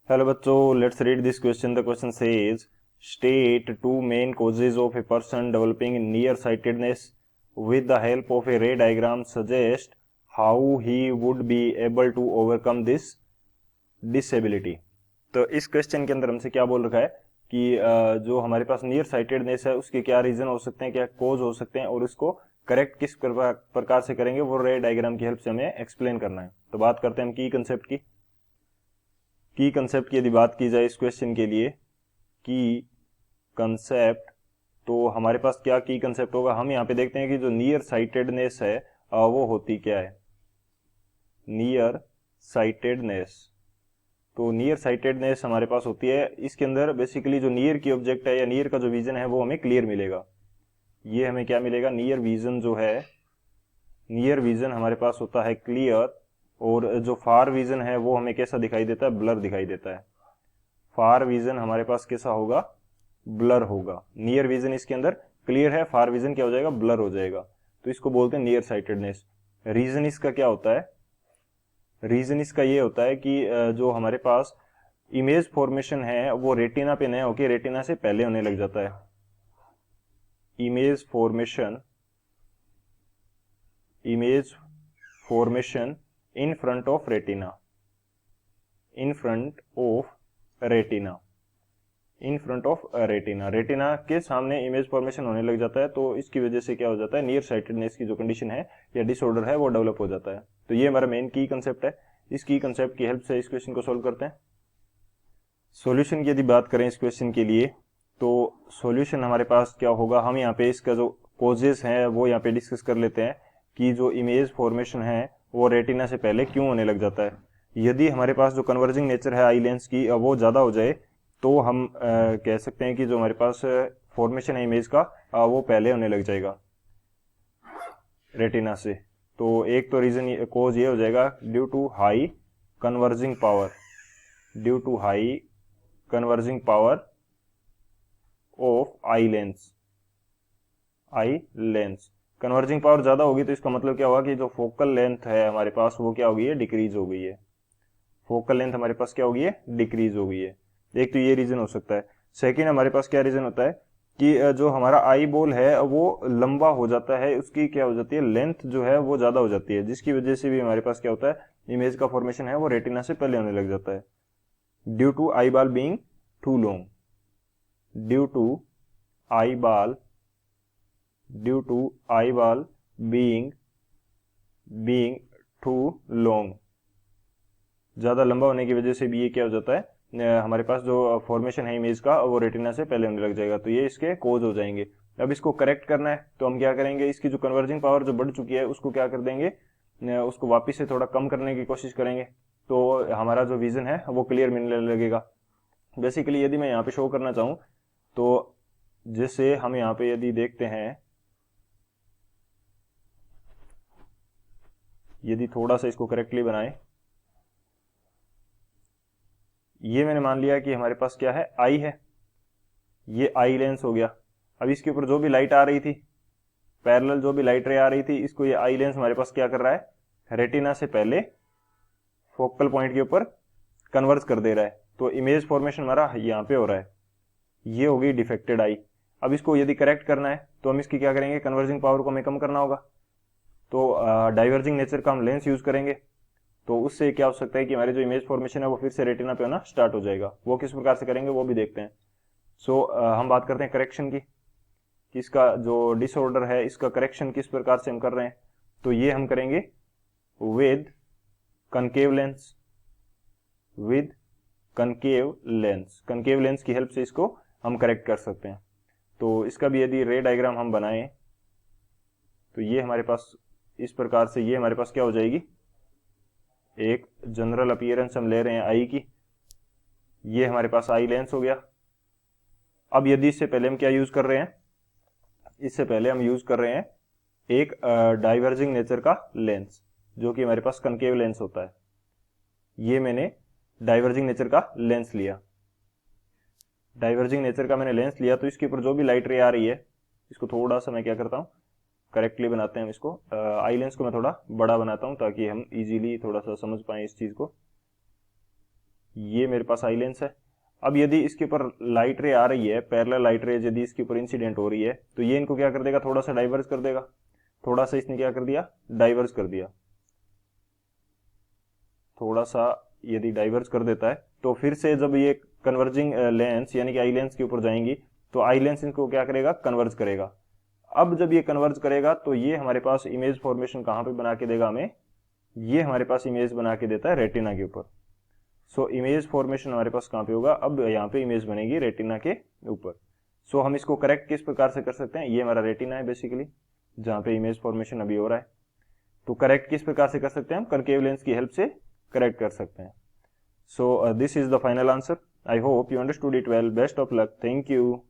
Hello बच्चों, let's read this question. The question says state two main causes of a person developing nearsightedness with the help of a ray diagram. Suggest how he would be able to overcome this disability. तो इस question के अंदर हमसे क्या बोल रखा है कि जो हमारे पास नियर साइटेडनेस है उसके क्या रीजन हो सकते हैं, क्या कोज हो सकते हैं और उसको करेक्ट किस प्रकार से करेंगे, वो रे डायग्राम की हेल्प से हमें एक्सप्लेन करना है। तो बात करते हैं हम की कंसेप्ट की यदि बात की जाए इस क्वेश्चन के लिए की कंसेप्ट, तो हमारे पास क्या की कंसेप्ट होगा। हम यहाँ पे देखते हैं कि जो नियर साइटेडनेस है वो होती क्या है, नियर साइटेडनेस। तो नियर साइटेडनेस हमारे पास होती है, इसके अंदर बेसिकली जो नियर की ऑब्जेक्ट है या नियर का जो विजन है वो हमें क्लियर मिलेगा। ये हमें क्या मिलेगा, नियर विजन जो है, नियर विजन हमारे पास होता है क्लियर, और जो फार विजन है वो हमें कैसा दिखाई देता है, ब्लर दिखाई देता है। फार विजन हमारे पास कैसा होगा, ब्लर होगा। नियर विजन इसके अंदर क्लियर है, फार विजन क्या हो जाएगा, ब्लर हो जाएगा। तो इसको बोलते हैं नियर साइटेडनेस। रीजन इसका क्या होता है, रीजन इसका ये होता है कि जो हमारे पास इमेज फॉर्मेशन है वो रेटिना पे नहीं होकर रेटिना से पहले होने लग जाता है। Image formation in front of retina, in front of retina, in front of retina, retina के सामने इमेज फॉर्मेशन होने लग जाता है। तो इसकी वजह से क्या हो जाता है, नियर साइटेडनेस की जो कंडीशन है या डिसऑर्डर है वो डेवलप हो जाता है। तो ये हमारा मेन की कंसेप्ट है। इस की कंसेप्ट की हेल्प से इस क्वेश्चन को सोल्व करते हैं। सॉल्यूशन की यदि बात करें इस क्वेश्चन के लिए, तो सॉल्यूशन हमारे पास क्या होगा, हम यहाँ पे इसका जो कॉजेस है वो यहाँ पे डिस्कस कर लेते हैं कि जो इमेज फॉर्मेशन है वो रेटिना से पहले क्यों होने लग जाता है। यदि हमारे पास जो कन्वर्जिंग नेचर है आई लेंस की वो ज़्यादा हो जाए तो हम कह सकते हैं कि जो हमारे पास फॉर्मेशन है इमेज का वो पहले होने लग जाएगा रेटिना से। तो एक तो रीजन कोज ये हो जाएगा due to high converging power, due to high converging power of eye lens, eye lens. Converging power ज्यादा होगी तो इसका मतलब क्या होगा कि जो फोकल लेंथ है हमारे पास वो क्या हो गई है, डिक्रीज हो गई है। फोकल लेंथ हमारे पास क्या हो गई है, डिक्रीज हो गई है। एक तो ये रीजन हो सकता है। सेकेंड हमारे पास क्या रीजन होता है कि जो हमारा आई बॉल है वो लंबा हो जाता है, उसकी क्या हो जाती है, लेंथ जो है वो ज्यादा हो जाती है, जिसकी वजह से भी हमारे पास क्या होता है, इमेज का फॉर्मेशन है वो रेटिना से पहले होने लग जाता है। Due to eyeball being too long, due to eyeball, due to eyeball being too long, ज्यादा लंबा होने की वजह से भी ये क्या हो जाता है, हमारे पास जो फॉर्मेशन है इमेज का वो रेटिना से पहले होने लग जाएगा। तो ये इसके कोज हो जाएंगे। अब इसको करेक्ट करना है तो हम क्या करेंगे, इसकी जो कन्वर्जिंग पावर जो बढ़ चुकी है उसको क्या कर देंगे, उसको वापिस से थोड़ा कम करने की कोशिश करेंगे। तो हमारा जो विजन है वो क्लियर मिलने लगेगा। बेसिकली यदि मैं यहाँ पे शो करना चाहूँ तो जैसे हम यहाँ पे यदि देखते हैं, यदि थोड़ा सा इसको करेक्टली बनाए, ये मैंने मान लिया कि हमारे पास क्या है, आई है, ये आई लेंस हो गया। अब इसके ऊपर जो भी लाइट आ रही थी, पैरेलल जो भी लाइट रे आ रही थी, इसको ये आई लेंस हमारे पास क्या कर रहा है, रेटिना से पहले फोकल पॉइंट के ऊपर कन्वर्ज कर दे रहा है। तो इमेज फॉर्मेशन हमारा यहाँ पे हो रहा है, ये हो गई डिफेक्टेड आई। अब इसको यदि करेक्ट करना है तो हम इसकी क्या करेंगे, कन्वर्जिंग पावर को हमें कम करना होगा। तो डाइवर्जिंग नेचर का हम लेंस यूज करेंगे। तो उससे क्या हो सकता है कि हमारे जो इमेज फॉर्मेशन है वो फिर से रेटिना पे होना स्टार्ट हो जाएगा। वो किस प्रकार से करेंगे वो भी देखते हैं। सो हम बात करते हैं करेक्शन की, कि इसका जो डिसऑर्डर है इसका करेक्शन किस प्रकार से हम कर रहे हैं। तो ये हम करेंगे with concave lens, with concave lens, concave lens की हेल्प से इसको हम करेक्ट कर सकते हैं। तो इसका भी यदि रे डायग्राम हम बनाएं तो ये हमारे पास इस प्रकार से, ये हमारे पास क्या हो जाएगी, एक जनरल अपीयरेंस हम ले रहे हैं आई की, ये हमारे पास आई लेंस हो गया। अब यदि इससे पहले हम क्या यूज कर रहे हैं, इससे पहले हम यूज कर रहे हैं एक डाइवर्जिंग नेचर का लेंस, जो कि हमारे पास कनकेव लेंस होता है। ये मैंने डाइवर्जिंग नेचर का लेंस लिया, डाइवर्जिंग नेचर का मैंने लेंस लिया। तो इसके ऊपर जो भी लाइट रे आ रही है, इसको थोड़ा सा मैं क्या करता हूँ, करेक्टली बनाते हैं इसको। आई लेंस को मैं थोड़ा बड़ा बनाता हूँ ताकि हम इजीली थोड़ा सा समझ पाए इस चीज को। ये मेरे पास आई लेंस है। अब यदि इसके ऊपर लाइट रे आ रही है, पैरेलल लाइट रे यदि इसके ऊपर इंसिडेंट हो रही है, तो ये इनको क्या कर देगा, थोड़ा सा डाइवर्ज कर देगा। थोड़ा सा इसने क्या कर दिया, डाइवर्ज कर दिया। थोड़ा सा यदि डाइवर्ज कर देता है तो फिर से जब ये कन्वर्जिंग लेंस यानी कि आई लेंस के ऊपर जाएंगी तो आई लेंस इनको क्या करेगा, कन्वर्ज करेगा। अब जब ये कन्वर्ज करेगा तो ये हमारे पास इमेज फॉर्मेशन कहां पे बना के देगा हमें, ये हमारे पास इमेज बना के देता है रेटिना के ऊपर। सो इमेज फॉर्मेशन हमारे पास कहां पे होगा, अब यहाँ पे इमेज बनेगी रेटिना के ऊपर। सो हम इसको करेक्ट किस प्रकार से कर सकते हैं, ये हमारा रेटिना है बेसिकली जहां पे इमेज फॉर्मेशन अभी हो रहा है। तो करेक्ट किस प्रकार से कर सकते हैं हम, कनकेव लेंस की हेल्प से करेक्ट कर सकते हैं। So this is the final answer. I hope you understood it well. Best of luck. Thank you.